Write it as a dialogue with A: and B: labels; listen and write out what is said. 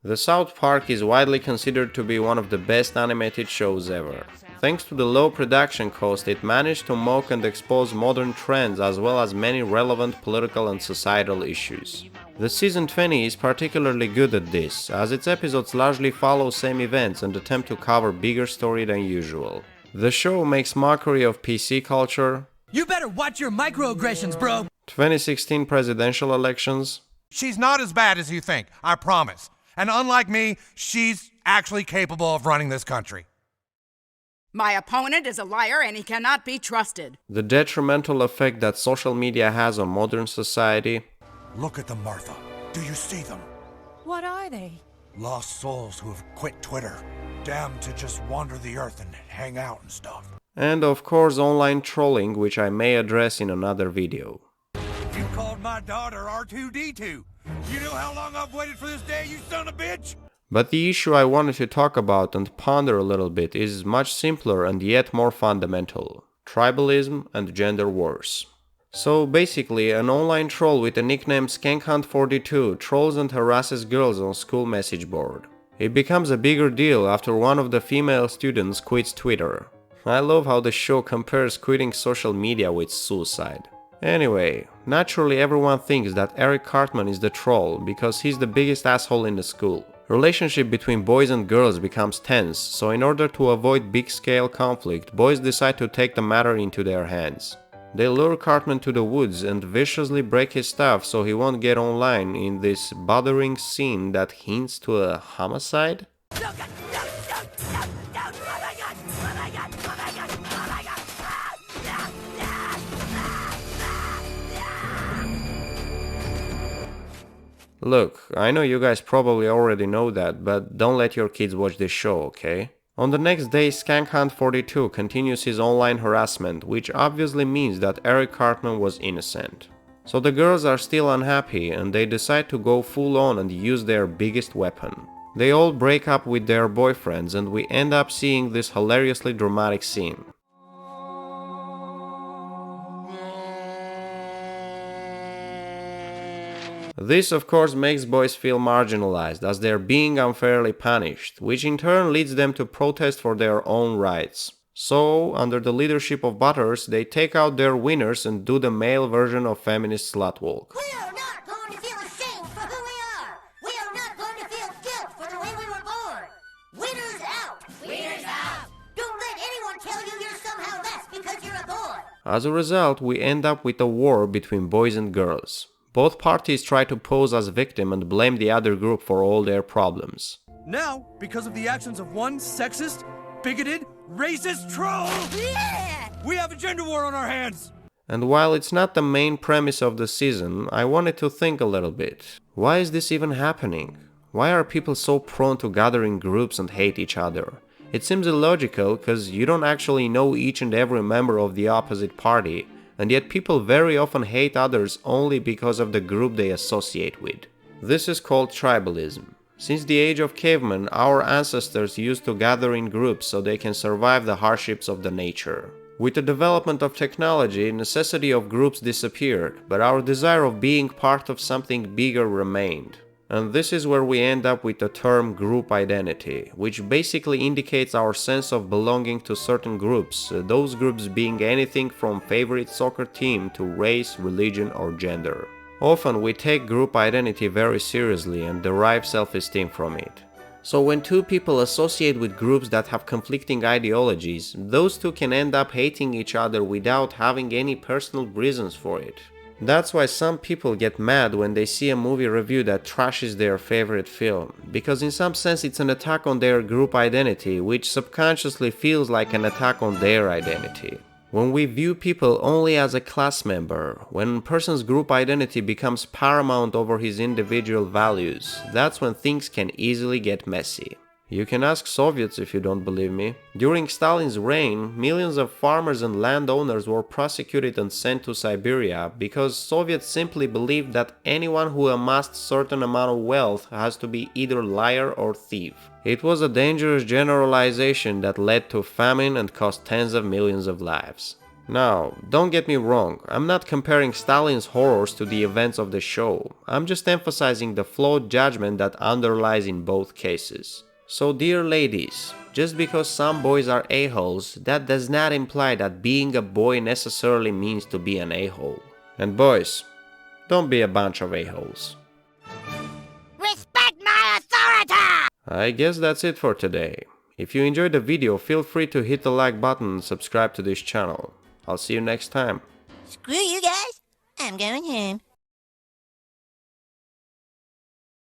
A: The South Park is widely considered to be one of the best animated shows ever. Thanks to the low production cost, it managed to mock and expose modern trends as well as many relevant political and societal issues. The season 20 is particularly good at this, as its episodes largely follow same events and attempt to cover bigger story than usual. The show makes mockery of PC culture.
B: You better watch your microaggressions, bro!
A: 2016 presidential elections.
C: She's not as bad as you think, I promise. And unlike me, she's actually capable of running this country.
D: My opponent is a liar and he cannot be trusted.
A: The detrimental effect that social media has on modern society.
C: Look at them, Martha. Do you see them?
E: What are they?
C: Lost souls who have quit Twitter. Damned to just wander the earth and hang out and stuff.
A: And of course online trolling, which I may address in another video.
C: You called my daughter R2-D2. You know how long I've waited for this day, you son of a bitch?
A: But the issue I wanted to talk about and ponder a little bit is much simpler and yet more fundamental: tribalism and gender wars. So basically, an online troll with the nickname SkankHunt42 trolls and harasses girls on school message board. It becomes a bigger deal after one of the female students quits Twitter. I love how the show compares quitting social media with suicide. Anyway, naturally everyone thinks that Eric Cartman is the troll because he's the biggest asshole in the school. Relationship between boys and girls becomes tense, so in order to avoid big-scale conflict, boys decide to take the matter into their hands. They lure Cartman to the woods and viciously break his stuff so he won't get online in this bothering scene that hints to a homicide. Look, I know you guys probably already know that, but don't let your kids watch this show, okay? On the next day, SkankHunt42 continues his online harassment, which obviously means that Eric Cartman was innocent. So the girls are still unhappy and they decide to go full on and use their biggest weapon. They all break up with their boyfriends and we end up seeing this hilariously dramatic scene. This of course makes boys feel marginalized as they're being unfairly punished, which in turn leads them to protest for their own rights. So, under the leadership of Butters, they take out their winners and do the male version of feminist slutwalk.
F: We are not going to feel ashamed for who we are! We are not going to feel guilt for the way we were born! Winners out! Winners out! Don't let anyone tell you you're somehow less because you're a boy!
A: As a result, we end up with a war between boys and girls. Both parties try to pose as victim and blame the other group for all their problems.
B: Now, because of the actions of one sexist, bigoted, racist troll,
F: Yeah!
B: we have a gender war on our hands!
A: And while it's not the main premise of the season, I wanted to think a little bit. Why is this even happening? Why are people so prone to gather in groups and hate each other? It seems illogical because you don't actually know each and every member of the opposite party, and yet people very often hate others only because of the group they associate with. This is called tribalism. Since the age of cavemen, our ancestors used to gather in groups so they can survive the hardships of the nature. With the development of technology, necessity of groups disappeared, but our desire of being part of something bigger remained. And this is where we end up with the term group identity, which basically indicates our sense of belonging to certain groups, those groups being anything from favorite soccer team to race, religion or gender. Often we take group identity very seriously and derive self-esteem from it. So when two people associate with groups that have conflicting ideologies, those two can end up hating each other without having any personal reasons for it. That's why some people get mad when they see a movie review that trashes their favorite film, because in some sense it's an attack on their group identity, which subconsciously feels like an attack on their identity. When we view people only as a class member, when a person's group identity becomes paramount over his individual values, that's when things can easily get messy. You can ask Soviets if you don't believe me. During Stalin's reign, millions of farmers and landowners were prosecuted and sent to Siberia because Soviets simply believed that anyone who amassed certain amount of wealth has to be either liar or thief. It was a dangerous generalization that led to famine and cost tens of millions of lives. Now, don't get me wrong, I'm not comparing Stalin's horrors to the events of the show, I'm just emphasizing the flawed judgment that underlies in both cases. So dear ladies, just because some boys are a-holes, that does not imply that being a boy necessarily means to be an a-hole. And boys, don't be a bunch of a-holes.
F: Respect my authority!
A: I guess that's it for today. If you enjoyed the video, feel free to hit the like button and subscribe to this channel. I'll see you next time.
F: Screw you guys. I'm going home.